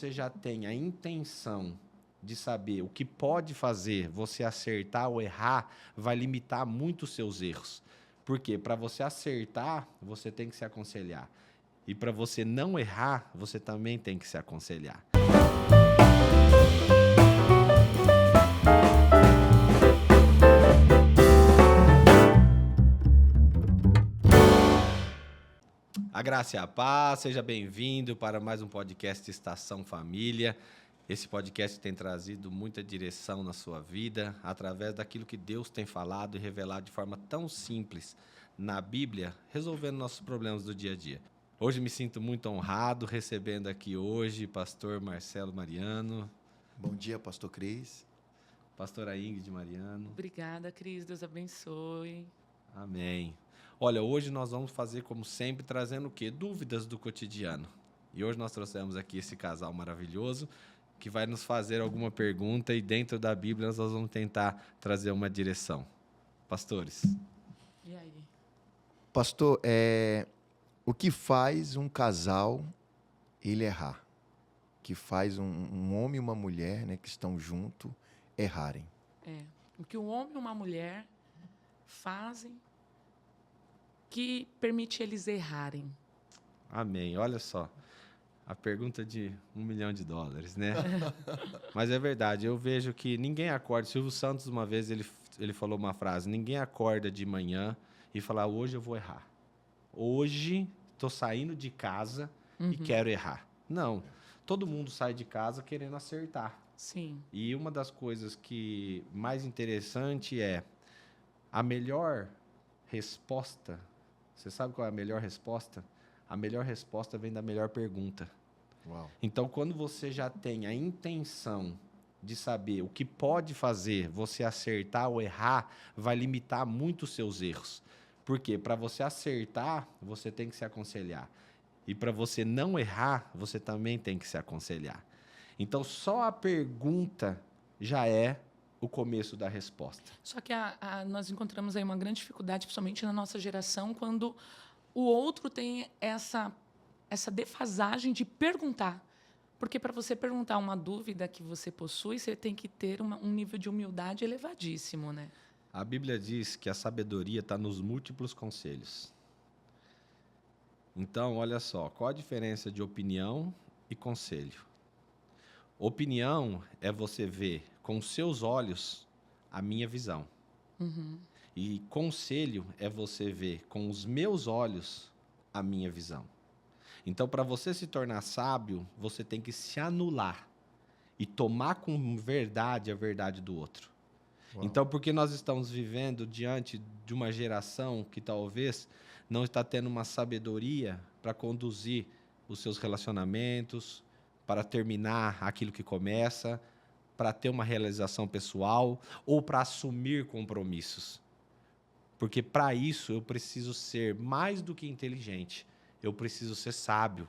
você já tem a intenção de saber o que pode fazer você acertar ou errar, vai limitar muito os seus erros. Porque para você acertar, você tem que se aconselhar. E para você não errar, você também tem que se aconselhar. A graça e a paz, seja bem-vindo para mais um podcast Estação Família. Esse podcast tem trazido muita direção na sua vida, através daquilo que Deus tem falado e revelado de forma tão simples na Bíblia, resolvendo nossos problemas do dia a dia. Hoje me sinto muito honrado recebendo aqui hoje pastor Marcelo Mariano. Bom dia, pastor Cris. Pastora Ingrid Mariano. Obrigada, Cris. Deus abençoe. Amém. Olha, hoje nós vamos fazer, como sempre, trazendo o quê? Dúvidas do cotidiano. E hoje nós trouxemos aqui esse casal maravilhoso que vai nos fazer alguma pergunta e dentro da Bíblia nós vamos tentar trazer uma direção. Pastores. E aí? Pastor, o que faz um casal ele errar? O que faz um homem e uma mulher, né, que estão juntos errarem? O que um homem e uma mulher fazem que permite eles errarem. Amém. Olha só. A pergunta de $1 milhão, né? Mas é verdade, eu vejo que ninguém acorda. Silvio Santos, uma vez, ele falou uma frase: ninguém acorda de manhã e fala, hoje eu vou errar. Hoje estou saindo de casa e quero errar. Não, todo mundo sai de casa querendo acertar. Sim. E uma das coisas que mais interessante é a melhor resposta. Você sabe qual é a melhor resposta? A melhor resposta vem da melhor pergunta. Uau. Então, quando você já tem a intenção de saber o que pode fazer você acertar ou errar, vai limitar muito os seus erros. Por quê? Para você acertar, você tem que se aconselhar. E para você não errar, você também tem que se aconselhar. Então, só a pergunta já é o começo da resposta. Só que nós encontramos aí uma grande dificuldade, principalmente na nossa geração, quando o outro tem essa defasagem de perguntar. Porque para você perguntar uma dúvida que você possui, você tem que ter um nível de humildade elevadíssimo, né? A Bíblia diz que a sabedoria está nos múltiplos conselhos. Então, olha só, qual a diferença de opinião e conselho? Opinião é você ver com os seus olhos a minha visão. E conselho é você ver com os meus olhos a minha visão. Então, para você se tornar sábio, você tem que se anular e tomar com verdade a verdade do outro. Uau. Então, porque nós estamos vivendo diante de uma geração que talvez não está tendo uma sabedoria para conduzir os seus relacionamentos, para terminar aquilo que começa, para ter uma realização pessoal ou para assumir compromissos. Porque para isso eu preciso ser mais do que inteligente, eu preciso ser sábio.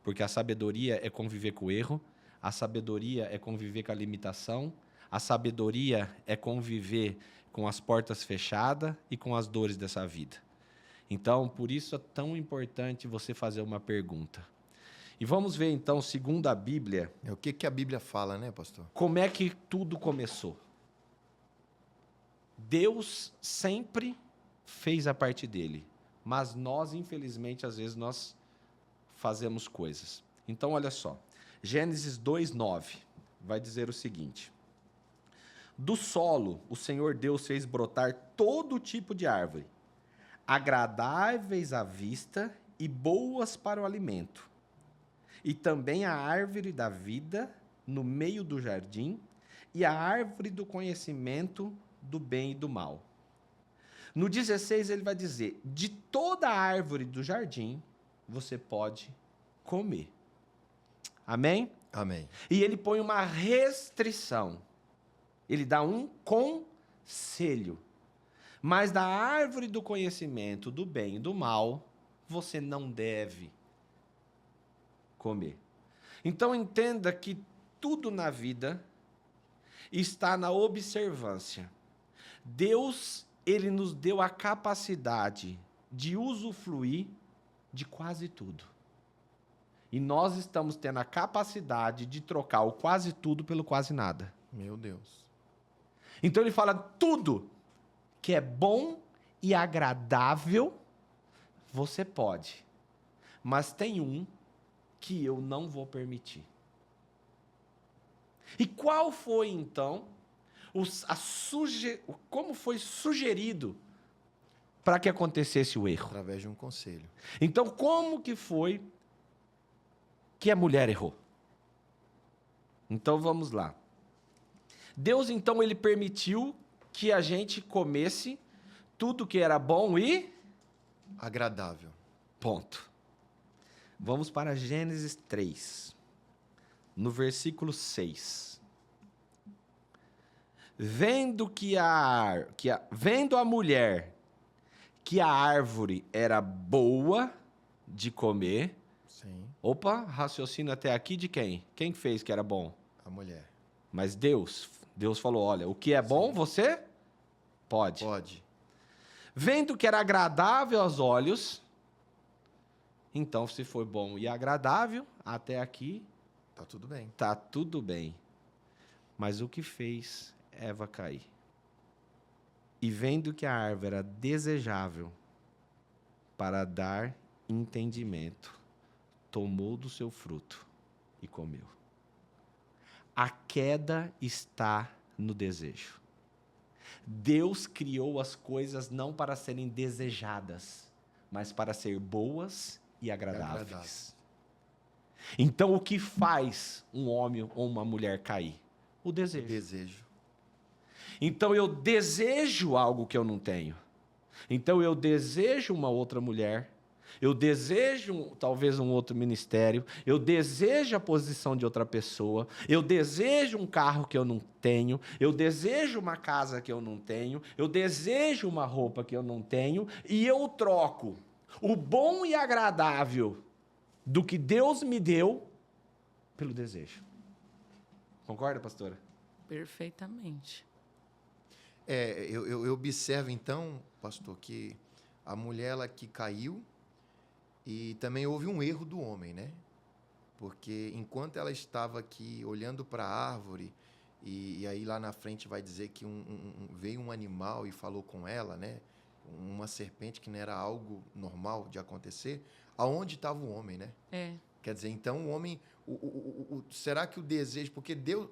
Porque a sabedoria é conviver com o erro, a sabedoria é conviver com a limitação, a sabedoria é conviver com as portas fechadas e com as dores dessa vida. Então, por isso é tão importante você fazer uma pergunta. E vamos ver, então, segundo a Bíblia... O que a Bíblia fala, né, pastor? Como é que tudo começou? Deus sempre fez a parte dele, mas nós, infelizmente, às vezes, nós fazemos coisas. Então, olha só, Gênesis 2:9 vai dizer o seguinte: do solo, o Senhor Deus fez brotar todo tipo de árvore, agradáveis à vista e boas para o alimento. E também a árvore da vida no meio do jardim e a árvore do conhecimento do bem e do mal. No 16 ele vai dizer, de toda a árvore do jardim você pode comer. Amém? Amém. E ele põe uma restrição. Ele dá um conselho. Mas da árvore do conhecimento do bem e do mal, você não deve comer. Então entenda que tudo na vida está na observância. Deus, ele nos deu a capacidade de usufruir de quase tudo. E nós estamos tendo a capacidade de trocar o quase tudo pelo quase nada. Meu Deus. Então ele fala tudo que é bom e agradável, você pode. Mas tem um que eu não vou permitir. E qual foi, então, como foi sugerido para que acontecesse o erro? Através de um conselho. Então, como que foi que a mulher errou? Então, vamos lá. Deus, então, ele permitiu que a gente comesse tudo que era bom e... agradável. Ponto. Vamos para Gênesis 3, no versículo 6. Vendo a mulher que a árvore era boa de comer. Sim. Opa, raciocínio até aqui de quem? Quem fez que era bom? A mulher. Mas Deus falou, olha, o que é bom, você pode. Pode. Vendo que era agradável aos olhos, então se foi bom e agradável, até aqui, Tá tudo bem. tá tudo bem. Mas o que fez Eva cair? E vendo que a árvore era desejável para dar entendimento, tomou do seu fruto e comeu. A queda está no desejo. Deus criou as coisas não para serem desejadas, mas para ser boas e agradáveis. Então, o que faz um homem ou uma mulher cair? O desejo. Desejo. Então, eu desejo algo que eu não tenho. Então, eu desejo uma outra mulher. Eu desejo talvez um outro ministério, eu desejo a posição de outra pessoa, eu desejo um carro que eu não tenho, eu desejo uma casa que eu não tenho, eu desejo uma roupa que eu não tenho, e eu troco o bom e agradável do que Deus me deu pelo desejo. Concorda, pastora? Perfeitamente. Eu observo então, pastor, que a mulher ela que caiu, e também houve um erro do homem, né? Porque enquanto ela estava aqui olhando para a árvore, e aí lá na frente vai dizer que veio um animal e falou com ela, né? Uma serpente que não era algo normal de acontecer, aonde estava o homem, né? Quer dizer, então o homem... será que o desejo... Porque Deus...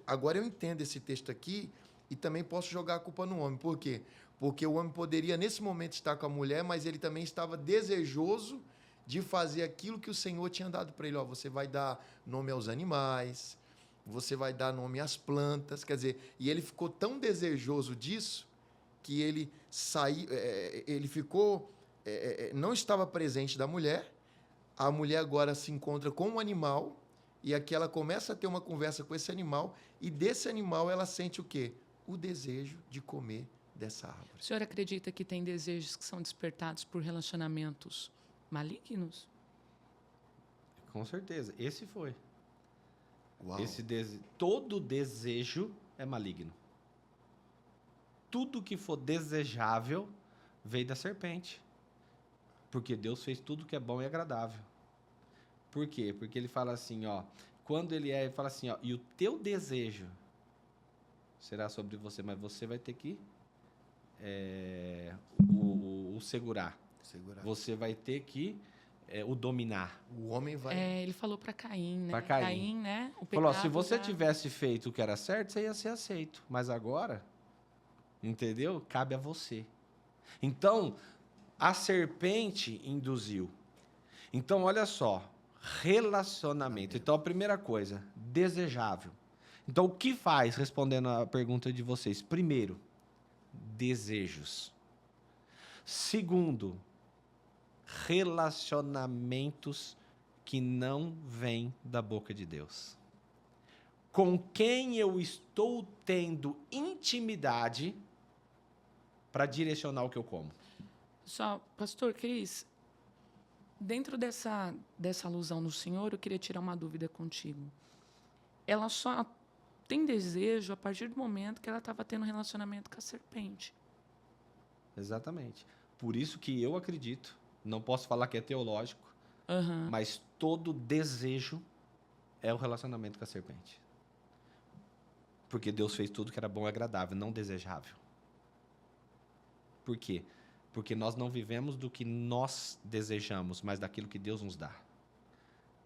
Agora eu entendo esse texto aqui e também posso jogar a culpa no homem. Por quê? Porque o homem poderia, nesse momento, estar com a mulher, mas ele também estava desejoso de fazer aquilo que o Senhor tinha dado para ele. Ó, você vai dar nome aos animais, você vai dar nome às plantas. Quer dizer, e ele ficou tão desejoso disso que ele saiu, ele ficou, não estava presente da mulher. A mulher agora se encontra com um animal e aqui ela começa a ter uma conversa com esse animal e desse animal ela sente o quê? O desejo de comer dessa árvore. O senhor acredita que tem desejos que são despertados por relacionamentos malignos? Com certeza. Esse foi. Uau. Todo desejo é maligno. Tudo que for desejável veio da serpente. Porque Deus fez tudo que é bom e agradável. Por quê? Porque ele fala assim, ó, ele fala assim, ó, e o teu desejo será sobre você, mas você vai ter que o segurar. Você vai ter que o dominar. O homem vai... ele falou para Caim, né? Para Caim, né? O falou, pecado se você já... tivesse feito o que era certo, você ia ser aceito. Mas agora, entendeu? Cabe a você. Então, a serpente induziu. Então, olha só, relacionamento. Então, a primeira coisa, desejável. Então, o que faz, respondendo a pergunta de vocês? Primeiro, desejos. Segundo, relacionamentos que não vêm da boca de Deus. Com quem eu estou tendo intimidade para direcionar o que eu como. Só, pastor Cris, dentro dessa alusão no Senhor, eu queria tirar uma dúvida contigo. Ela só tem desejo a partir do momento que ela estava tendo um relacionamento com a serpente. Exatamente. Por isso que eu acredito, não posso falar que é teológico, Aham. Mas todo desejo é o relacionamento com a serpente. Porque Deus fez tudo que era bom e agradável, não desejável. Por quê? Porque nós não vivemos do que nós desejamos, mas daquilo que Deus nos dá.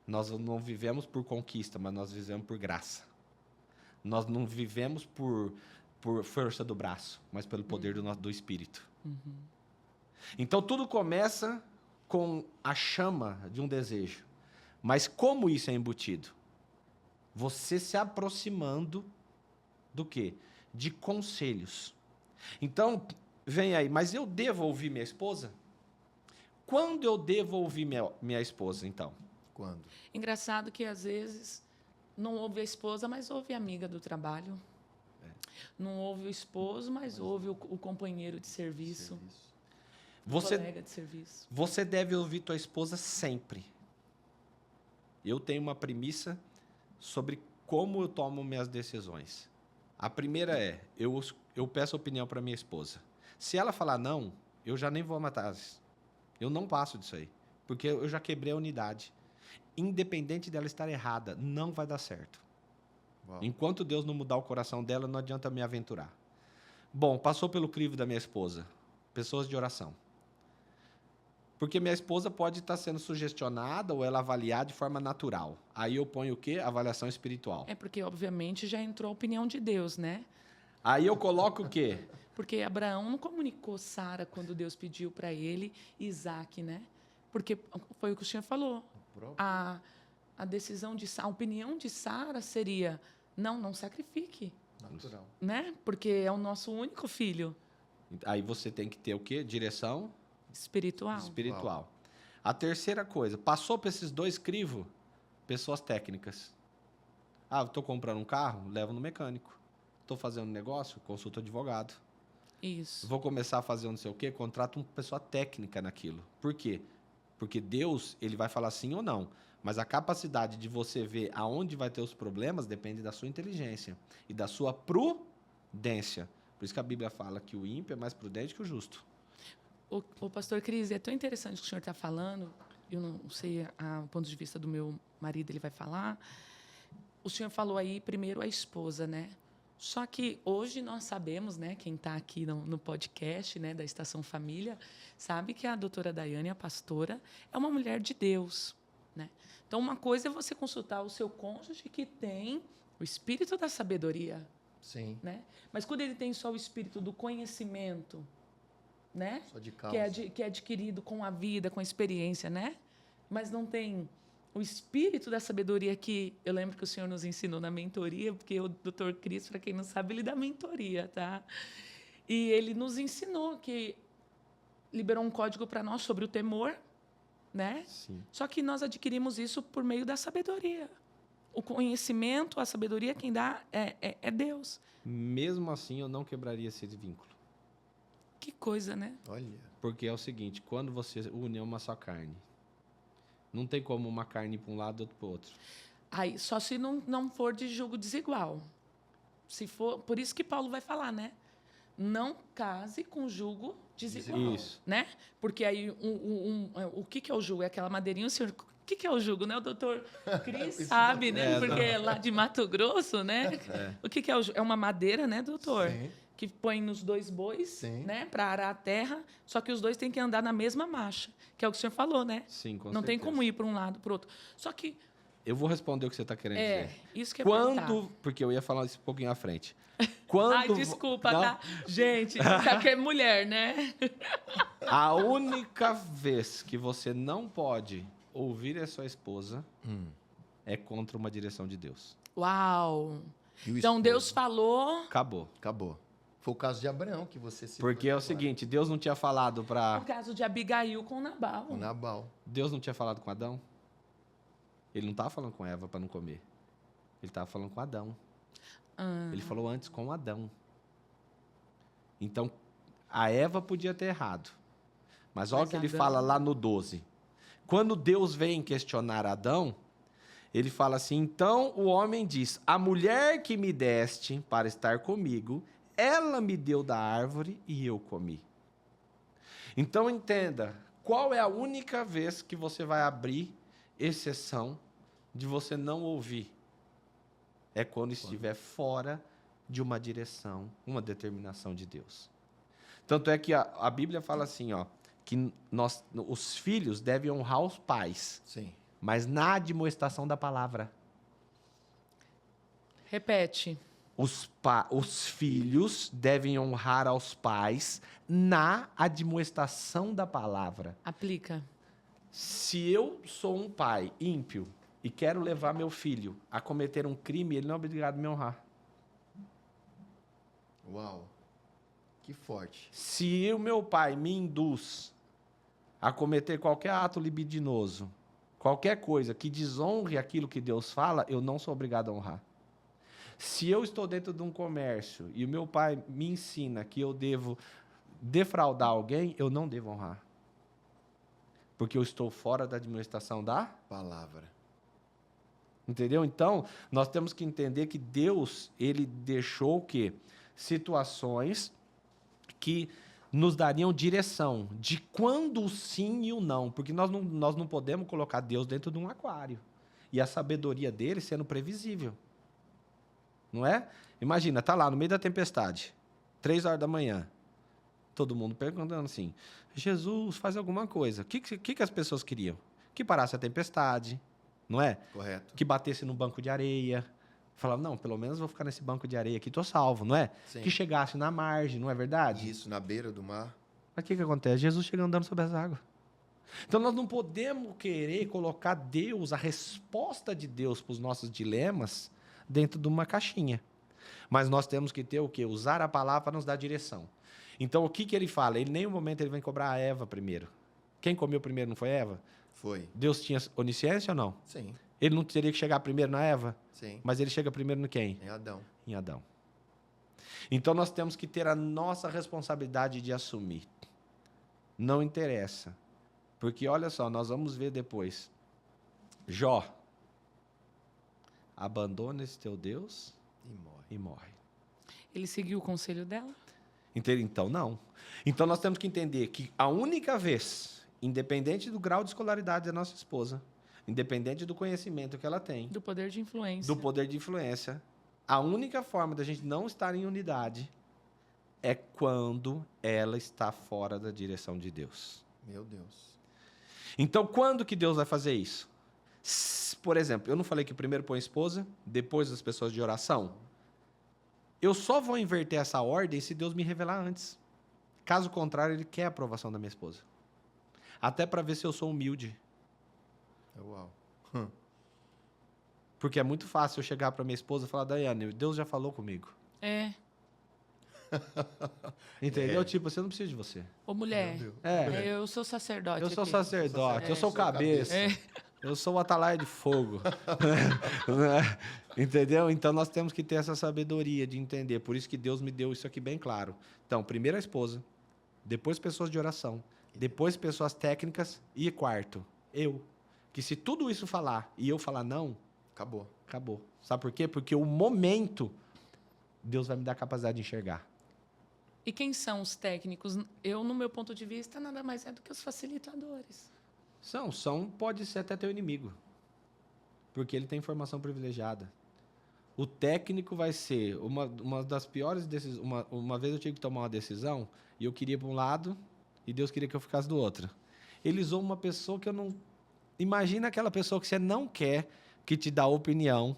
Nós não vivemos por conquista, mas nós vivemos por graça. Nós não vivemos por força do braço, mas pelo poder do Espírito. Então, tudo começa com a chama de um desejo. Mas como isso é embutido? Você se aproximando do quê? De conselhos. Então, vem aí, mas eu devo ouvir minha esposa? Quando eu devo ouvir minha esposa, então? Quando? Engraçado que, às vezes, não ouve a esposa, mas ouve a amiga do trabalho. Não ouve o esposo, mas ouve o companheiro de serviço. O colega de serviço. Você deve ouvir tua esposa sempre. Eu tenho uma premissa sobre como eu tomo minhas decisões. A primeira é, eu peço opinião para minha esposa. Se ela falar não, eu já nem vou matar. Eu não passo disso aí. Porque eu já quebrei a unidade. Independente dela estar errada, não vai dar certo. Uau. Enquanto Deus não mudar o coração dela, não adianta me aventurar. Bom, passou pelo crivo da minha esposa. Pessoas de oração. Porque minha esposa pode estar sendo sugestionada ou ela avaliar de forma natural. Aí eu ponho o quê? Avaliação espiritual. É porque, obviamente, já entrou a opinião de Deus, né? Aí eu coloco o quê? Porque Abraão não comunicou Sara quando Deus pediu para ele Isaac, né? Porque foi o que o senhor falou. A decisão a opinião de Sara seria, não sacrifique. Natural. Né? Porque é o nosso único filho. Aí você tem que ter o quê? Direção Espiritual. A terceira coisa, passou por esses dois crivos, pessoas técnicas. Estou comprando um carro, levo no mecânico. Estou fazendo um negócio, consulto advogado. Isso. Vou começar a fazer não sei o quê, contrato uma pessoa técnica naquilo. Por quê? Porque Deus, ele vai falar sim ou não. Mas a capacidade de você ver aonde vai ter os problemas depende da sua inteligência e da sua prudência. Por isso que a Bíblia fala que o ímpio é mais prudente que o justo. O pastor Cris, é tão interessante o que o senhor está falando. Eu não sei o ponto de vista do meu marido, ele vai falar. O senhor falou aí primeiro a esposa, né? Só que hoje nós sabemos, né, quem está aqui no podcast, né, da Estação Família, sabe que a doutora Daiane, a pastora, é uma mulher de Deus, né? Então, uma coisa é você consultar o seu cônjuge que tem o espírito da sabedoria, Sim. né? Mas quando ele tem só o espírito do conhecimento, né? Só de causa. Que é adquirido com a vida, com a experiência, né? Mas não tem o espírito da sabedoria que eu lembro que o senhor nos ensinou na mentoria, porque o Dr. Cris, para quem não sabe, ele dá mentoria, tá? E ele nos ensinou que liberou um código para nós sobre o temor, né? Sim. Só que nós adquirimos isso por meio da sabedoria. O conhecimento, a sabedoria, quem dá é Deus. Mesmo assim, eu não quebraria esse vínculo. Que coisa, né? Olha. Porque é o seguinte, quando você une uma só carne, não tem como uma carne ir para um lado e outra para o outro. Aí, só se não for de julgo desigual. Se for, por isso que Paulo vai falar, né? Não case com julgo desigual. Isso. Né? Porque aí, o que é o julgo? É aquela madeirinha, o senhor... O que é o julgo, né? O doutor Cris sabe, né? Porque é lá de Mato Grosso, né? O que é o julgo? É uma madeira, né, doutor? Sim. Que põe nos dois bois, Sim. né? Para arar a terra. Só que os dois têm que andar na mesma marcha. Que é o que o senhor falou, né? Sim, com Não tem certeza. como ir para um lado, para o outro. Só que... Eu vou responder o que você está querendo dizer. Isso que é Quando... Porque eu ia falar isso um pouquinho à frente. Quando... Ai, desculpa, Não, tá? Gente, sabe que é mulher, né? A única vez que você não pode ouvir a sua esposa é contra uma direção de Deus. Uau! E o Então, esposo? Deus falou... Acabou. Acabou. Foi o caso de Abraão que você citou. Porque é o agora. seguinte, Deus não tinha falado para... O caso de Abigail com Nabal. O Nabal. Deus não tinha falado com Adão? Ele não estava falando com Eva para não comer. Ele estava falando com Adão. Ele falou antes com Adão. Então, a Eva podia ter errado. Mas olha o que ele Adão... fala lá no 12. Quando Deus vem questionar Adão, ele fala assim, então o homem diz, a mulher que me deste para estar comigo, ela me deu da árvore e eu comi. Então entenda, Qual é a única vez que você vai abrir exceção de você não ouvir? É quando estiver fora de uma direção, uma determinação de Deus. Tanto é que a Bíblia fala assim, ó, que os filhos devem honrar os pais, Sim. mas na admoestação da palavra. Repete. Os filhos devem honrar aos pais na admoestação da palavra. Aplica. Se eu sou um pai ímpio e quero levar meu filho a cometer um crime, ele não é obrigado a me honrar. Uau. Que forte. Se o meu pai me induz a cometer qualquer ato libidinoso, qualquer coisa que desonre aquilo que Deus fala, eu não sou obrigado a honrar. Se eu estou dentro de um comércio e o meu pai me ensina que eu devo defraudar alguém, eu não devo honrar. Porque eu estou fora da administração da palavra. Entendeu? Então, nós temos que entender que Deus, ele deixou o quê? Situações que nos dariam direção de quando o sim e o não. Porque nós não podemos colocar Deus dentro de um aquário. E a sabedoria dele sendo previsível. Não é? Imagina, tá lá no meio da tempestade, 3 horas da manhã, todo mundo perguntando assim, Jesus, faz alguma coisa. O que as pessoas queriam? Que parasse a tempestade, não é? Correto. Que batesse no banco de areia. Falava, não, pelo menos vou ficar nesse banco de areia aqui, tô salvo, não é? Sim. Que chegasse na margem, não é verdade? Isso, na beira do mar. Mas o que acontece? Jesus chega andando sobre as águas. Então nós não podemos querer colocar Deus, a resposta de Deus para os nossos dilemas, dentro de uma caixinha. Mas nós temos que ter o quê? Usar a palavra para nos dar direção. Então, o que ele fala? Ele, em nenhum momento, ele vem cobrar a Eva primeiro. Quem comeu primeiro não foi Eva? Foi. Deus tinha onisciência ou não? Sim. Ele não teria que chegar primeiro na Eva? Sim. Mas ele chega primeiro no quem? Em Adão. Em Adão. Então, nós temos que ter a nossa responsabilidade de assumir. Não interessa. Porque, olha só, nós vamos ver depois. Jó. Abandona esse teu Deus e morre. Ele seguiu o conselho dela? Então, não. Então, nós temos que entender que a única vez, independente do grau de escolaridade da nossa esposa, independente do conhecimento que ela tem, do poder de influência, a única forma da gente não estar em unidade é quando ela está fora da direção de Deus. Meu Deus. Então, quando que Deus vai fazer isso? Por exemplo, eu não falei que primeiro põe a esposa, depois as pessoas de oração? Eu só vou inverter essa ordem se Deus me revelar antes. Caso contrário, ele quer a aprovação da minha esposa. Até para ver se eu sou humilde. Uau. Porque é muito fácil eu chegar para minha esposa e falar, Daiane, Deus já falou comigo. É. Entendeu? Tipo, você não precisa de você. Ô, mulher, eu sou sacerdote. Eu sou aqui. sacerdote, eu sou cabeça. Eu sou o atalaia de fogo. Entendeu? Então, nós temos que ter essa sabedoria de entender. Por isso que Deus me deu isso aqui bem claro. Então, primeiro a esposa, depois pessoas de oração, depois pessoas técnicas e quarto, eu. Que se tudo isso falar e eu falar não, acabou. Acabou. Sabe por quê? Porque o momento, Deus vai me dar a capacidade de enxergar. E quem são os técnicos? Eu, no meu ponto de vista, nada mais é do que os facilitadores. Pode ser até teu inimigo. Porque ele tem informação privilegiada. O técnico vai ser uma das piores decisões. Uma vez eu tive que tomar uma decisão e eu queria ir para um lado e Deus queria que eu ficasse do outro. Ele usou uma pessoa que eu não... Imagina aquela pessoa que você não quer que te dá opinião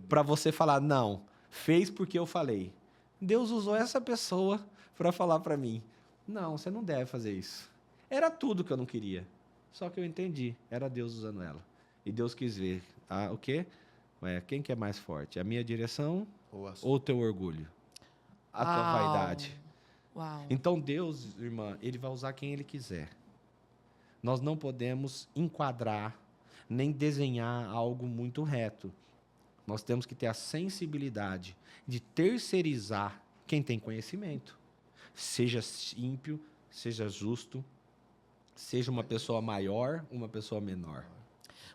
para você falar, não, fez porque eu falei. Deus usou essa pessoa para falar para mim, não, você não deve fazer isso. Era tudo que eu não queria. Só que eu entendi, era Deus usando ela. E Deus quis ver, o quê? Quem que é mais forte? A minha direção ou o teu orgulho? A tua vaidade? Uau. Então Deus, irmã, ele vai usar quem ele quiser. Nós não podemos enquadrar nem desenhar algo muito reto. Nós temos que ter a sensibilidade de terceirizar quem tem conhecimento. Seja ímpio, seja justo, seja uma pessoa maior, uma pessoa menor.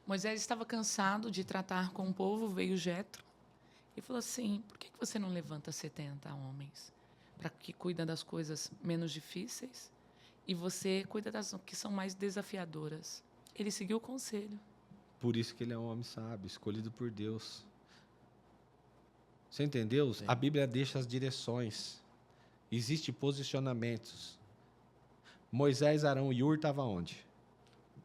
Moisés estava cansado de tratar com o povo, veio Jetro e falou assim, por que você não levanta 70 homens para que cuidem das coisas menos difíceis e você cuida das que são mais desafiadoras. Ele seguiu o conselho. Por isso que ele é um homem sábio, escolhido por Deus. Você entendeu? Sim. A Bíblia deixa as direções. Existem posicionamentos. Moisés, Arão e Ur estavam onde?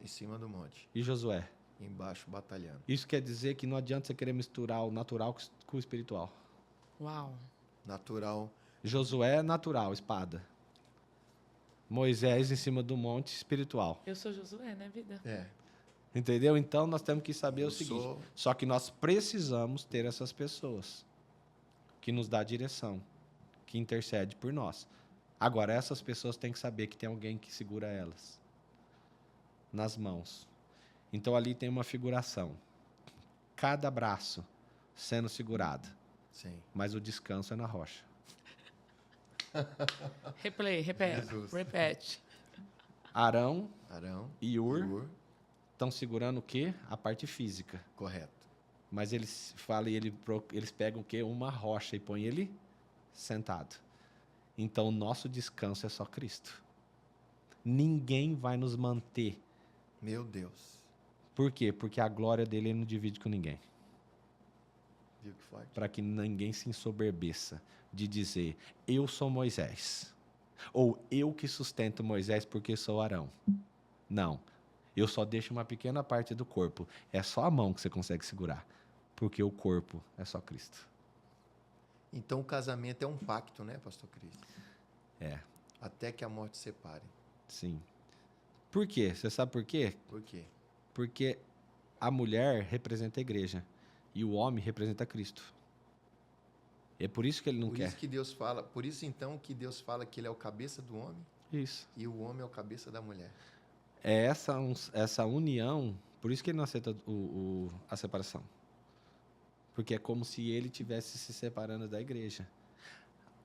Em cima do monte, E Josué? embaixo, batalhando. Isso quer dizer que não adianta você querer misturar o natural com o espiritual. Uau. Natural. Josué é natural, espada. Moisés em cima do monte, espiritual. Eu sou Josué, né, vida? É. Entendeu? Então nós temos que saber Eu o seguinte. sou- Só que nós precisamos ter essas pessoas que nos dá direção, que intercede por nós. Agora, essas pessoas têm que saber que tem alguém que segura elas nas mãos. Então ali tem uma figuração. Cada braço sendo segurado, Sim. mas o descanso é na rocha. Replay, repete. Jesus. Repete. Arão Arão. e Ur Ur. estão segurando o quê? A parte física. Correto. Mas eles falam e eles pegam o quê? Uma rocha e põem ele sentado. Então o nosso descanso é só Cristo. Ninguém vai nos manter. Meu Deus. Por quê? Porque a glória dele ele não divide com ninguém. Viu que forte? Para que ninguém se ensoberbeça de dizer, eu sou Moisés. Ou eu que sustento Moisés porque sou Arão. Não. Eu só deixo uma pequena parte do corpo. É só a mão que você consegue segurar. Porque o corpo é só Cristo. Então o casamento é um pacto, né, pastor Cristo? É, Até que a morte separe. sim. Por quê? Você sabe por quê? Por quê? Porque a mulher representa a igreja e o homem representa Cristo. É por isso que ele não Por quer. isso que Deus fala, por isso então que Deus fala que ele é o cabeça do homem Isso. e o homem é o cabeça da mulher. É essa união, por isso que ele não aceita a separação. Porque é como se ele tivesse se separando da igreja.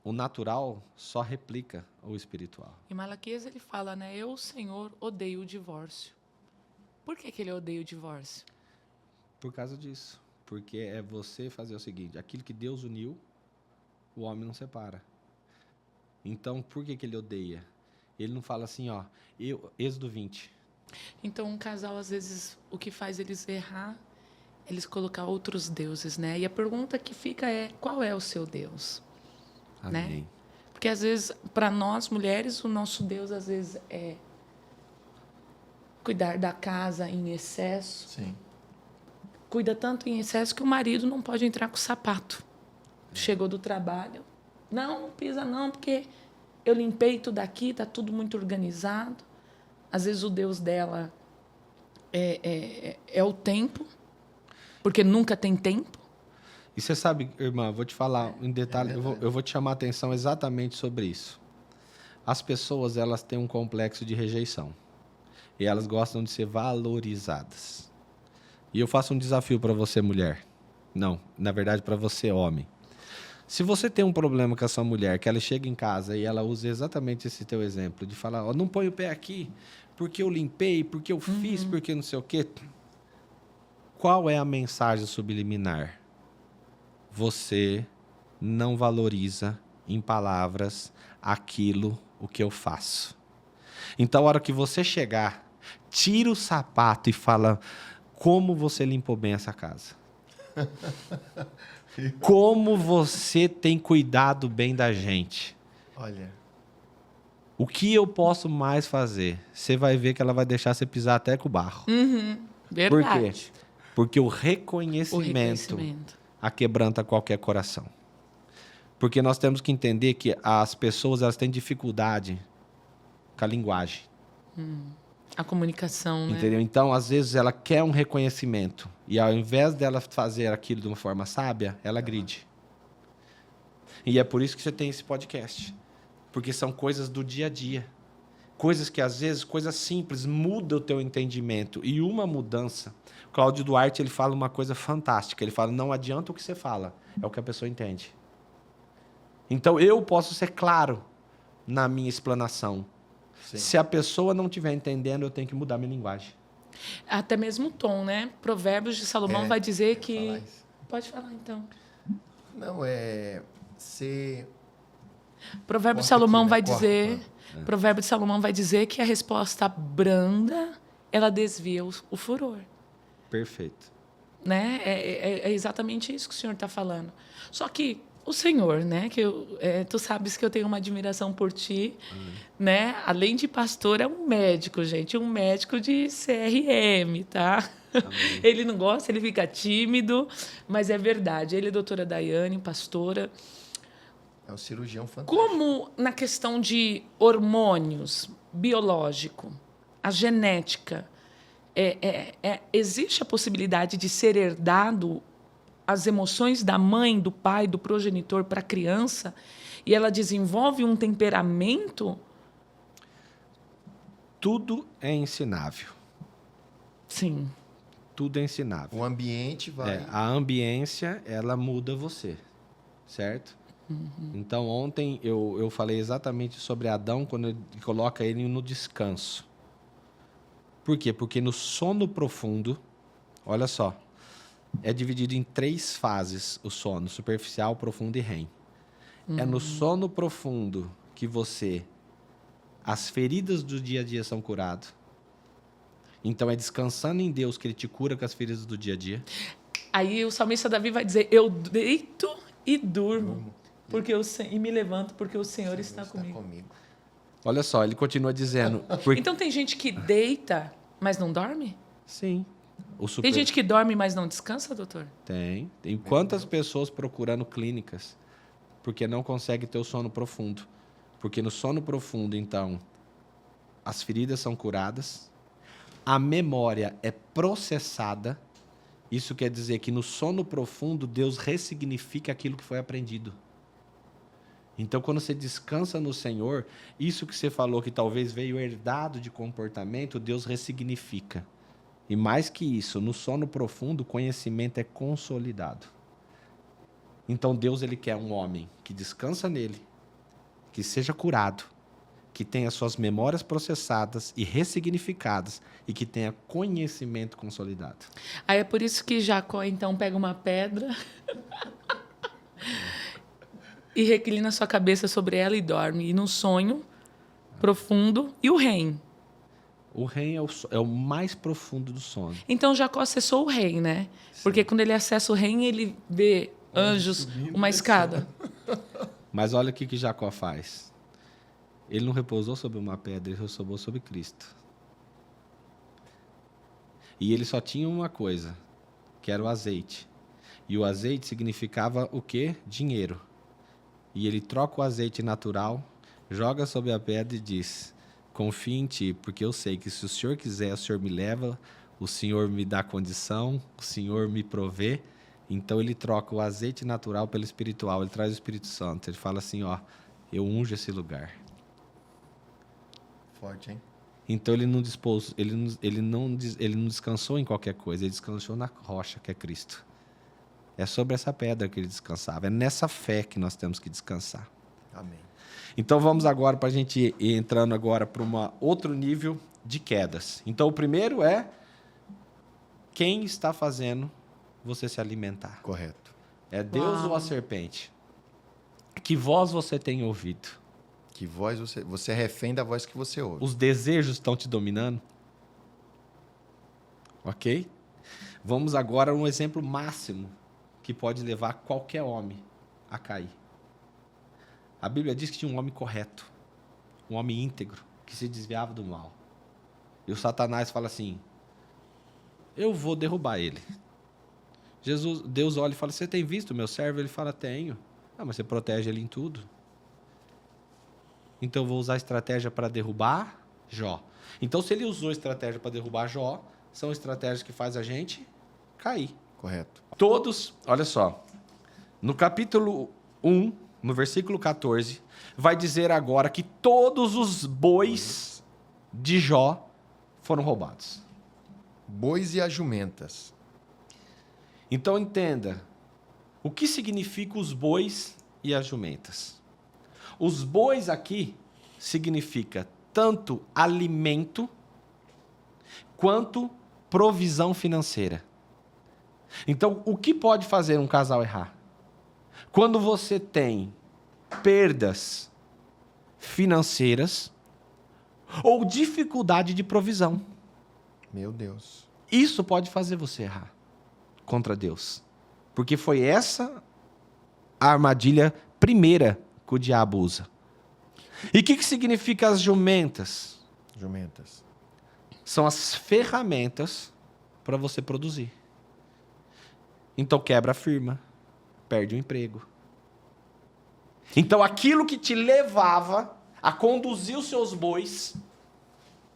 O natural só replica o espiritual. Em Malaquias ele fala, né? Eu, Senhor, odeio o divórcio. Por que ele odeia o divórcio? Por causa disso. Porque é você fazer o seguinte, aquilo que Deus uniu, o homem não separa. Então, por que ele odeia? Ele não fala assim, ó, Êxodo 20. Então, um casal, às vezes, o que faz eles errar, eles colocar outros deuses, né? E a pergunta que fica é, qual é o seu Deus? Né? Amém. Porque, às vezes, para nós, mulheres, o nosso Deus, às vezes, é cuidar da casa em excesso. Sim. Cuida tanto em excesso que o marido não pode entrar com o sapato. Chegou do trabalho. Não pisa não, porque eu limpei tudo aqui, está tudo muito organizado. Às vezes o Deus dela é o tempo, porque nunca tem tempo. E você sabe, irmã, vou te falar em detalhe, verdade. eu vou te chamar a atenção exatamente sobre isso. As pessoas, elas têm um complexo de rejeição. E elas gostam de ser valorizadas. E eu faço um desafio para você, mulher. Não, na verdade, para você, homem. Se você tem um problema com a sua mulher, que ela chega em casa e ela usa exatamente esse teu exemplo, de falar, ó, não põe o pé aqui, porque eu limpei, porque eu fiz, porque não sei o quê. Qual é a mensagem subliminar? Você não valoriza em palavras aquilo o que eu faço. Então, a hora que você chegar, tira o sapato e fala como você limpou bem essa casa. Como você tem cuidado bem da gente. Olha, O que eu posso mais fazer? Você vai ver que ela vai deixar você pisar até com o barro. Verdade. Por quê? Porque o O reconhecimento reconhecimento. aquebranta qualquer coração. Porque nós temos que entender que as pessoas elas têm dificuldade com a linguagem. A comunicação, né? Entendeu? Então, às vezes, ela quer um reconhecimento. E ao invés dela fazer aquilo de uma forma sábia, ela agride. E é por isso que você tem esse podcast. Porque são coisas do dia a dia. Coisas que, às vezes, coisas simples, mudam o teu entendimento. E uma mudança... Cláudio Duarte, ele fala uma coisa fantástica. Ele fala, não adianta o que você fala, é o que a pessoa entende. Então, eu posso ser claro na minha explanação. sim. Se a pessoa não estiver entendendo, eu tenho que mudar minha linguagem. Até mesmo o tom, né? Provérbios de Salomão vai dizer eu ia que... falar isso. Pode falar, então. Não, é ser Provérbio de Corta Salomão aqui, né? vai Corta, dizer, Provérbio de Salomão vai dizer que a resposta branda, ela desvia o furor, Perfeito. né? É exatamente isso que o senhor está falando. Só que o senhor, né? Que tu sabes que eu tenho uma admiração por ti, né? Além de pastor, é um médico, gente, um médico de CRM, tá? Amém. Ele não gosta, ele fica tímido, mas é verdade. Ele é doutora Daiane, pastora. É um cirurgião fantástico. Como na questão de hormônios, biológico, a genética, existe a possibilidade de ser herdado as emoções da mãe, do pai, do progenitor para a criança e ela desenvolve um temperamento? Tudo é ensinável. Sim. Tudo é ensinável. O ambiente vai... A ambiência, ela muda você, certo? Então, ontem eu falei exatamente sobre Adão, quando ele coloca ele no descanso. Por quê? Porque no sono profundo, olha só, é dividido em 3 fases o sono: superficial, profundo e REM. É no sono profundo que as feridas do dia a dia são curadas. Então, é descansando em Deus que Ele te cura com as feridas do dia a dia. Aí o salmista Davi vai dizer: eu deito e durmo, e me levanto porque o Senhor está comigo. Olha só, ele continua dizendo... Então, tem gente que deita, mas não dorme? Sim. Tem gente que dorme, mas não descansa, doutor? Tem. Tem quantas pessoas procurando clínicas porque não consegue ter o sono profundo? Porque no sono profundo, então, as feridas são curadas, a memória é processada. Isso quer dizer que no sono profundo, Deus ressignifica aquilo que foi aprendido. Então, quando você descansa no Senhor, isso que você falou que talvez veio herdado de comportamento, Deus ressignifica. E mais que isso, no sono profundo, o conhecimento é consolidado. Então, Deus ele quer um homem que descansa nele, que seja curado, que tenha suas memórias processadas e ressignificadas e que tenha conhecimento consolidado. Aí é por isso que Jacó, então, pega uma pedra e reclina sua cabeça sobre ela e dorme. E num sonho profundo, e o REM? O REM é o mais profundo do sono. Então, Jacó acessou o REM, né? Sim. Porque quando ele acessa o REM, ele vê anjos, uma escada. Mas olha o que Jacó faz. Ele não repousou sobre uma pedra, ele repousou sobre Cristo. E ele só tinha uma coisa, que era o azeite. E o azeite significava o quê? Dinheiro. E ele troca o azeite natural, joga sobre a pedra e diz: confio em ti, porque eu sei que se o Senhor quiser, o Senhor me leva, o Senhor me dá condição, o Senhor me provê. Então ele troca o azeite natural pelo espiritual, ele traz o Espírito Santo. Ele fala assim, ó, eu unjo esse lugar. Forte, hein? Então ele não descansou em qualquer coisa, ele descansou na rocha que é Cristo. É sobre essa pedra que ele descansava, é nessa fé que nós temos que descansar. Amém. Então vamos agora para a gente ir entrando agora para um outro nível de quedas. Então o primeiro é quem está fazendo você se alimentar. Correto. É Deus ou a serpente? Que voz você tem ouvido? Que voz você é refém da voz que você ouve. Os desejos estão te dominando? Ok? Vamos agora a um exemplo máximo que pode levar qualquer homem a cair. A Bíblia diz que tinha um homem correto, um homem íntegro, que se desviava do mal. E o Satanás fala assim, eu vou derrubar ele. Deus olha e fala, você tem visto o meu servo? Ele fala, tenho. Ah, mas você protege ele em tudo. Então eu vou usar estratégia para derrubar Jó. Então se ele usou estratégia para derrubar Jó, são estratégias que faz a gente cair. Correto. Todos, olha só, no capítulo 1, no versículo 14, vai dizer agora que todos os bois de Jó foram roubados. Bois e as jumentas. Então entenda, o que significa os bois e as jumentas? Os bois aqui significa tanto alimento quanto provisão financeira. Então, o que pode fazer um casal errar? Quando você tem perdas financeiras ou dificuldade de provisão. Meu Deus. Isso pode fazer você errar contra Deus. Porque foi essa a armadilha primeira que o diabo usa. E o que significa as jumentas? Jumentas. São as ferramentas para você produzir. Então quebra a firma, perde o emprego. Então aquilo que te levava a conduzir os seus bois,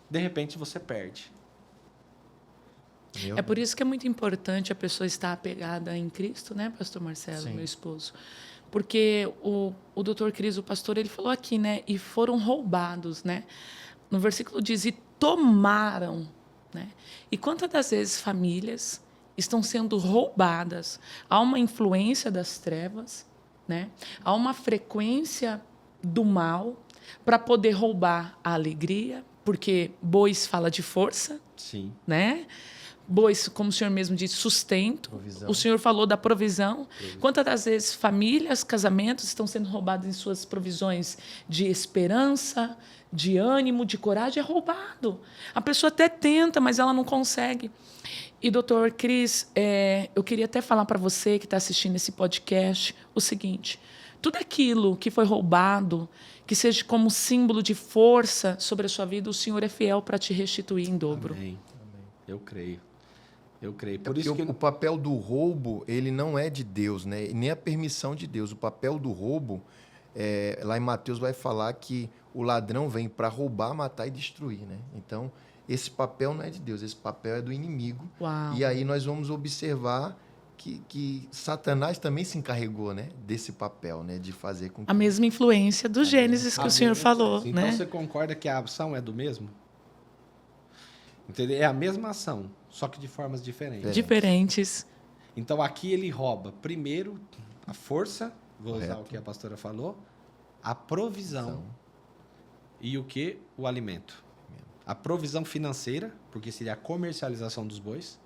de repente você perde. Meu É por isso que é muito importante a pessoa estar apegada em Cristo, né, pastor Marcelo, Sim. meu esposo? Porque o doutor Cris, o pastor, ele falou aqui, né, e foram roubados, né? No versículo diz, e tomaram, né? E quantas das vezes famílias estão sendo roubadas? Há uma influência das trevas, né? Há uma frequência do mal para poder roubar a alegria, porque bois fala de força, Sim. né? Bois, como o senhor mesmo disse, sustento. Provisão. O senhor falou da provisão. Quantas das vezes famílias, casamentos estão sendo roubados em suas provisões de esperança, de ânimo, de coragem? É roubado. A pessoa até tenta, mas ela não consegue. E, doutor Cris, eu queria até falar para você que está assistindo esse podcast o seguinte: tudo aquilo que foi roubado, que seja como símbolo de força sobre a sua vida, o Senhor é fiel para te restituir em dobro. Amém. Eu creio. Eu creio. Por Por isso que o papel do roubo, ele não é de Deus, né? Nem a permissão de Deus. O papel do roubo, lá em Mateus vai falar que o ladrão vem para roubar, matar e destruir, né? Então, esse papel não é de Deus, esse papel é do inimigo. Uau. E aí nós vamos observar que Satanás também se encarregou, né, desse papel, né, de fazer com que... A mesma influência do Gênesis que o senhor falou, então né? você concorda que a ação é do mesmo? Entendeu? É a mesma ação, só que de formas diferentes. Diferentes. Então aqui ele rouba primeiro a força, vou usar Correto. o que a pastora falou, a provisão e o que? O alimento. A provisão financeira, porque seria a comercialização dos bois,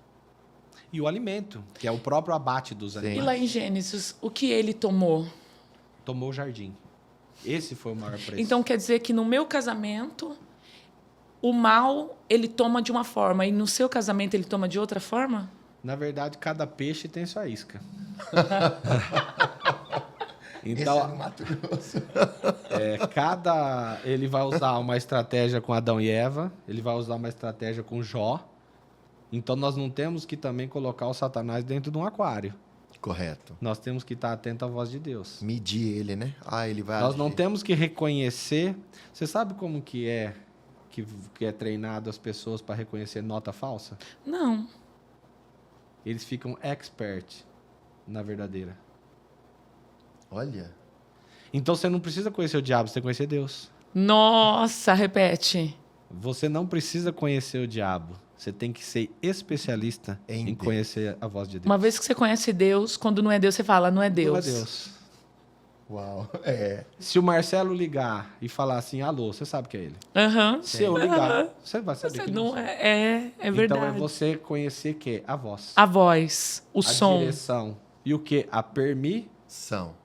e o alimento, que é o próprio abate dos Sim. E animais. lá em Gênesis, o que ele tomou? Tomou o jardim. Esse foi o maior preço. Então quer dizer que no meu casamento, o mal ele toma de uma forma e no seu casamento ele toma de outra forma? Na verdade, cada peixe tem sua isca. Esse é Então, do Mato Grosso. ele vai usar uma estratégia com Adão e Eva, ele vai usar uma estratégia com Jó. Então, nós não temos que também colocar o Satanás dentro de um aquário. Correto. Nós temos que estar atento à voz de Deus. Medir ele, né? Ele vai Nós não agir. temos que reconhecer. Você sabe como que é treinado as pessoas para reconhecer nota falsa? Não. Eles ficam expert na verdadeira. Olha. Então você não precisa conhecer o diabo, você tem que conhecer Deus. Nossa, repete. Você não precisa conhecer o diabo. Você tem que ser especialista Em em Deus. conhecer a voz de Deus. Uma vez que você conhece Deus, quando não é Deus, você fala, não é Deus. Não é Deus. Uau. Se o Marcelo ligar e falar assim, alô, você sabe que é ele. Aham. Se eu ligar, Aham. você vai saber Você que não não é. é verdade. Então é você conhecer que a voz, A voz, o a som. direção e o que? A permissão.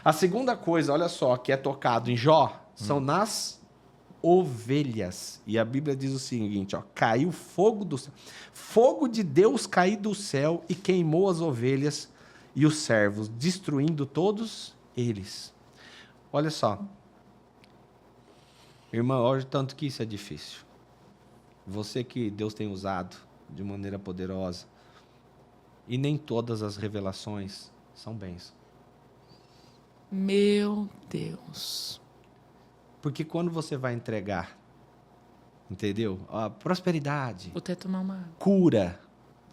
A segunda coisa, olha só, que é tocado em Jó, são nas ovelhas. E a Bíblia diz o seguinte, ó, caiu fogo do céu. Fogo de Deus caiu do céu e queimou as ovelhas e os servos, destruindo todos eles. Olha só. Irmão, olha o tanto que isso é difícil. Você que Deus tem usado de maneira poderosa. E nem todas as revelações são bênçãos. Meu Deus. Porque quando você vai entregar, entendeu? A prosperidade, Vou até tomar uma água. cura,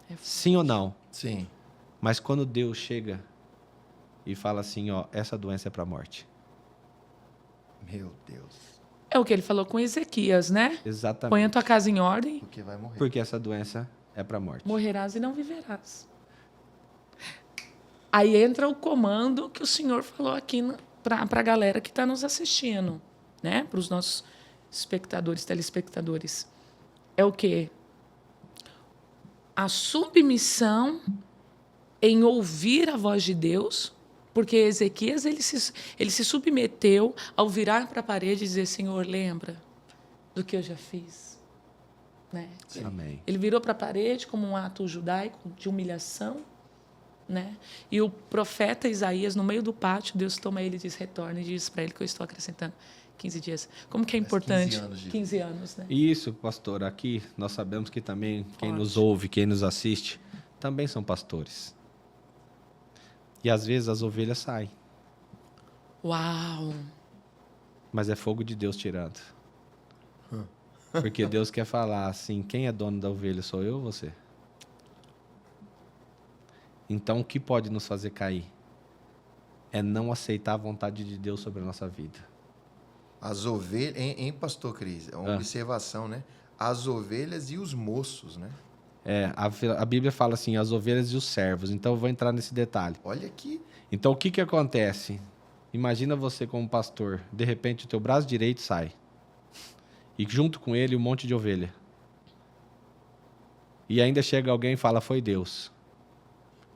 É sim ou não? Sim. Mas quando Deus chega e fala assim, ó, essa doença é para a morte. Meu Deus. É o que ele falou com Ezequias, né? Exatamente. Põe a tua casa em ordem, Porque vai morrer. Porque essa doença é para a morte. morrerás e não viverás. Aí entra o comando que o senhor falou aqui para a galera que está nos assistindo, né? Para os nossos espectadores, telespectadores. É o quê? A submissão em ouvir a voz de Deus Porque Ezequias ele se submeteu ao virar para a parede e dizer: Senhor, lembra do que eu já fiz. Né? Amém. Ele virou para a parede como um ato judaico de humilhação. Né? E o profeta Isaías, no meio do pátio, Deus toma ele e diz: retorne, e diz para ele que eu estou acrescentando 15 dias. Como que é importante? 15 anos, né? Isso, pastor. Aqui nós sabemos que também quem Forte. nos ouve, quem nos assiste, também são pastores. E às vezes as ovelhas saem, Uau! mas é fogo de Deus tirando. Porque Deus quer falar assim: quem é dono da ovelha, sou eu ou você? Então o que pode nos fazer cair? É não aceitar a vontade de Deus sobre a nossa vida. As ovelhas, em Pastor Cris, é uma observação, né? As ovelhas e os moços, né? A Bíblia fala assim: as ovelhas e os servos. Então eu vou entrar nesse detalhe. Olha aqui. Então o que acontece? Imagina você como pastor, de repente o teu braço direito sai. E junto com ele um monte de ovelha. E ainda chega alguém e fala: foi Deus.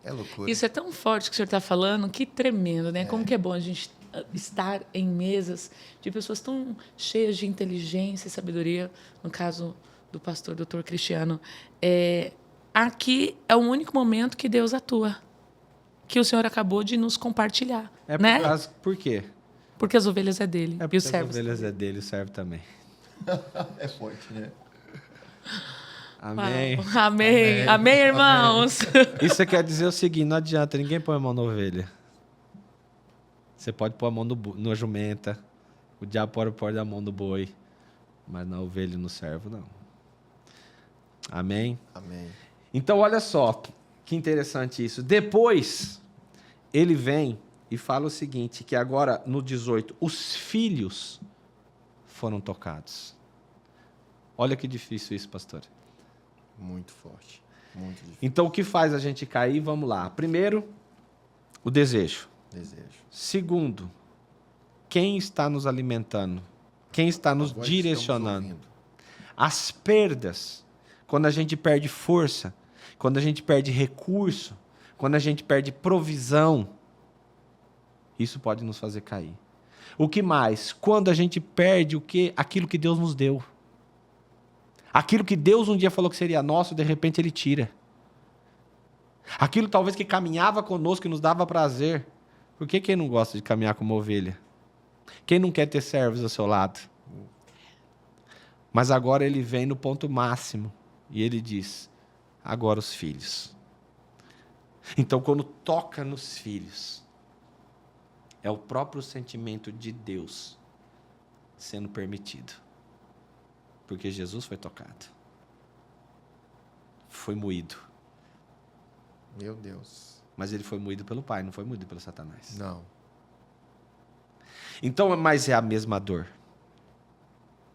É loucura. Isso é tão forte que o senhor está falando, que tremendo, né? Como que é bom a gente estar em mesas de pessoas tão cheias de inteligência e sabedoria, no caso do pastor Dr. Cristiano. Aqui é o único momento que Deus atua, que o senhor acabou de nos compartilhar. Né? Por quê? Porque as ovelhas é dele É porque e os as servos. ovelhas é dele, o servo também. É forte, né? Amém. Uau. Amém. Amém, irmãos. Isso quer dizer o seguinte: não adianta, ninguém põe a mão na ovelha. Você pode pôr a mão na jumenta, o diabo pode pôr a mão no boi, mas na ovelha e no servo, não. Amém? Amém. Então, olha só, que interessante isso. Depois, ele vem e fala o seguinte, que agora, no 18, os filhos foram tocados. Olha que difícil isso, pastor. Muito forte. Muito difícil. Então, o que faz a gente cair? Vamos lá. Primeiro, o desejo. Segundo, quem está nos alimentando? Quem está nos Agora direcionando? As perdas, quando a gente perde força, quando a gente perde recurso, quando a gente perde provisão, isso pode nos fazer cair. O que mais? Quando a gente perde aquilo que Deus nos deu. Aquilo que Deus um dia falou que seria nosso, de repente Ele tira. Aquilo talvez que caminhava conosco, que nos dava prazer. Por que quem não gosta de caminhar como ovelha? Quem não quer ter servos ao seu lado? Mas agora Ele vem no ponto máximo e Ele diz: agora os filhos. Então, quando toca nos filhos, é o próprio sentimento de Deus sendo permitido. Porque Jesus foi tocado. Foi moído. Meu Deus. Mas ele foi moído pelo Pai, não foi moído pelo Satanás. Não. Então, mas é a mesma dor.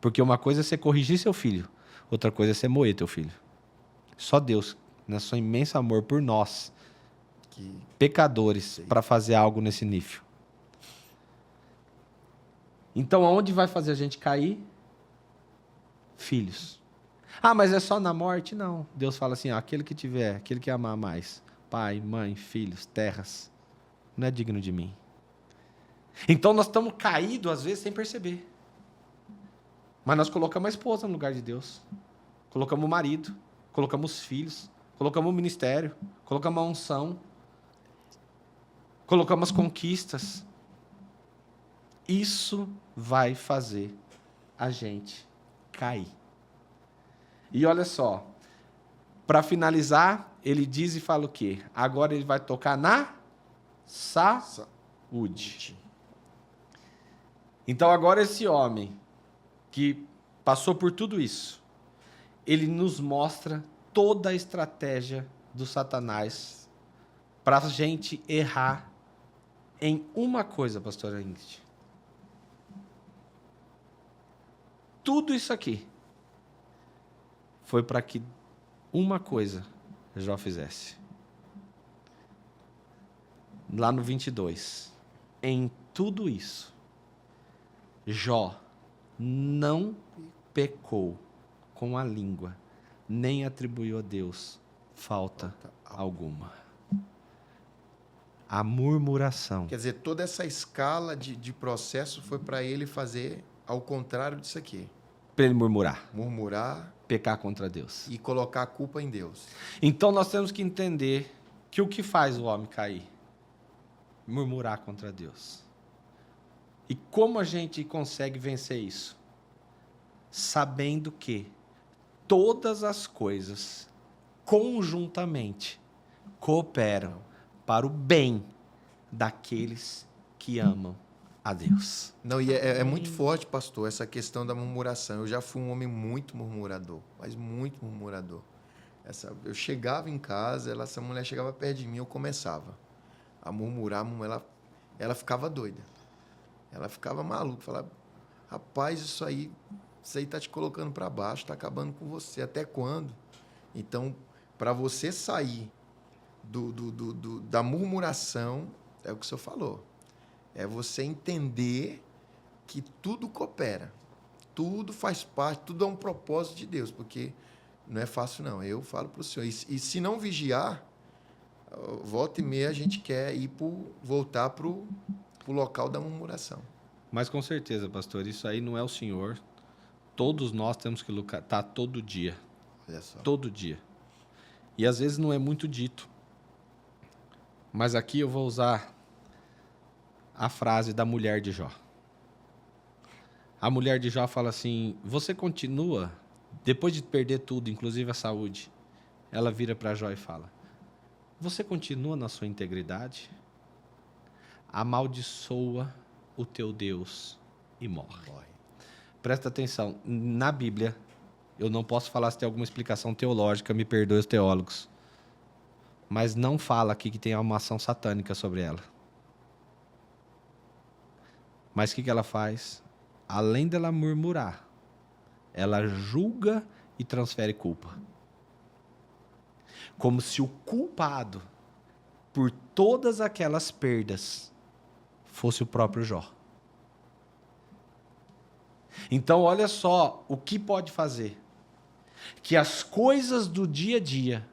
Porque uma coisa é você corrigir seu filho, outra coisa é você moer teu filho. Só Deus, na seu imenso amor por nós, pecadores, para fazer algo nesse nível. Então, aonde vai fazer a gente cair? Filhos. Ah, mas é só na morte? Não. Deus fala assim: aquele que tiver, aquele que amar mais, pai, mãe, filhos, terras, não é digno de mim. Então nós estamos caídos às vezes sem perceber. Mas nós colocamos a esposa no lugar de Deus. Colocamos o marido, colocamos os filhos, colocamos o ministério, colocamos a unção, colocamos as conquistas. Isso vai fazer a gente cair. E olha só, para finalizar, ele diz e fala o quê? Agora ele vai tocar na saúde. Então agora esse homem que passou por tudo isso, ele nos mostra toda a estratégia do Satanás para a gente errar em uma coisa, pastora Ingrid. Tudo isso aqui foi para que uma coisa Jó fizesse. Lá no 22. Em tudo isso, Jó não pecou com a língua, nem atribuiu a Deus falta alguma. A murmuração. Quer dizer, toda essa escala de processo foi para ele fazer ao contrário disso aqui. Para ele murmurar. Murmurar. Pecar contra Deus. E colocar a culpa em Deus. Então nós temos que entender que o que faz o homem cair? Murmurar contra Deus. E como a gente consegue vencer isso? Sabendo que todas as coisas conjuntamente cooperam para o bem daqueles que amam a Deus. Não, e é muito forte, pastor, essa questão da murmuração. Eu já fui um homem muito murmurador, mas muito murmurador. Eu chegava em casa, essa mulher chegava perto de mim, eu começava a murmurar, ela ficava doida. Ela ficava maluca, falava, rapaz, isso aí está te colocando para baixo, está acabando com você. Até quando? Então, para você sair da murmuração, é o que o senhor falou. É você entender que tudo coopera, tudo faz parte, tudo é um propósito de Deus, porque não é fácil, não. Eu falo para o senhor. E se não vigiar, volta e meia a gente quer voltar para o local da murmuração. Mas com certeza, pastor, isso aí não é o senhor. Todos nós temos que lutar todo dia. Olha só. Todo dia. E às vezes não é muito dito. Mas aqui eu vou usar a frase da mulher de Jó. A mulher de Jó fala assim, você continua, depois de perder tudo, inclusive a saúde, ela vira para Jó e fala, você continua na sua integridade? Amaldiçoa o teu Deus e morre. Presta atenção, na Bíblia, eu não posso falar se tem alguma explicação teológica, me perdoe os teólogos, mas não fala aqui que tem uma ação satânica sobre ela. Mas o que ela faz? Além dela murmurar, ela julga e transfere culpa. Como se o culpado por todas aquelas perdas fosse o próprio Jó. Então, olha só o que pode fazer. Que as coisas do dia a dia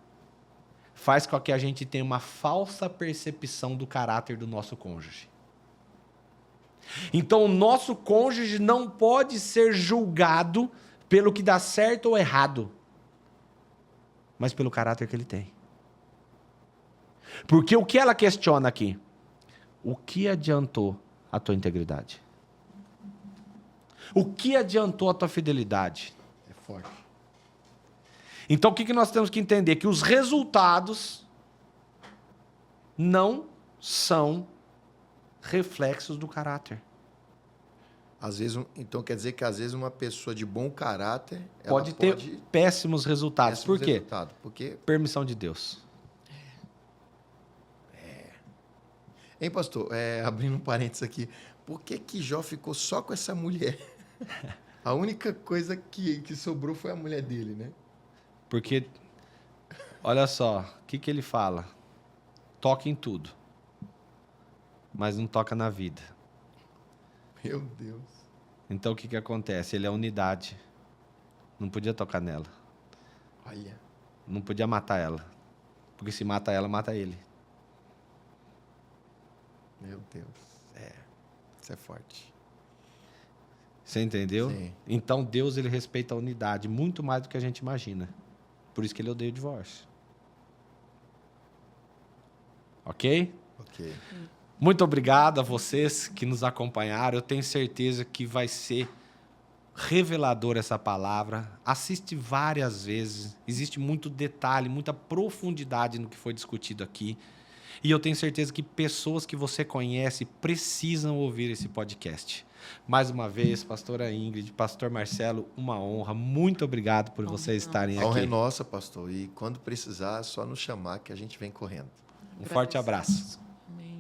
faz com que a gente tenha uma falsa percepção do caráter do nosso cônjuge. Então, o nosso cônjuge não pode ser julgado pelo que dá certo ou errado, mas pelo caráter que ele tem. Porque o que ela questiona aqui? O que adiantou a tua integridade? O que adiantou a tua fidelidade? É forte. Então, o que nós temos que entender? Que os resultados não são reflexos do caráter. Às vezes, então quer dizer que às vezes uma pessoa de bom caráter pode ter péssimos resultados. Por quê? Porque permissão de Deus. Hein, pastor? Abrindo um parênteses aqui. Por que Jó ficou só com essa mulher? A única coisa que sobrou foi a mulher dele, né? Porque, olha só, o que ele fala? Toca em tudo, mas não toca na vida. Meu Deus. Então, o que acontece? Ele é unidade. Não podia tocar nela. Olha. Não podia matar ela. Porque se mata ela, mata ele. Meu Deus. Isso é forte. Você entendeu? Sim. Então, Deus ele respeita a unidade muito mais do que a gente imagina. Por isso que ele odeia o divórcio. Ok? Ok. Muito obrigado a vocês que nos acompanharam. Eu tenho certeza que vai ser revelador essa palavra. Assiste várias vezes. Existe muito detalhe, muita profundidade no que foi discutido aqui. E eu tenho certeza que pessoas que você conhece precisam ouvir esse podcast. Mais uma vez, pastora Ingrid, pastor Marcelo, uma honra. Muito obrigado por vocês estarem aqui. A honra é nossa, pastor. E quando precisar, é só nos chamar que a gente vem correndo. Um forte abraço.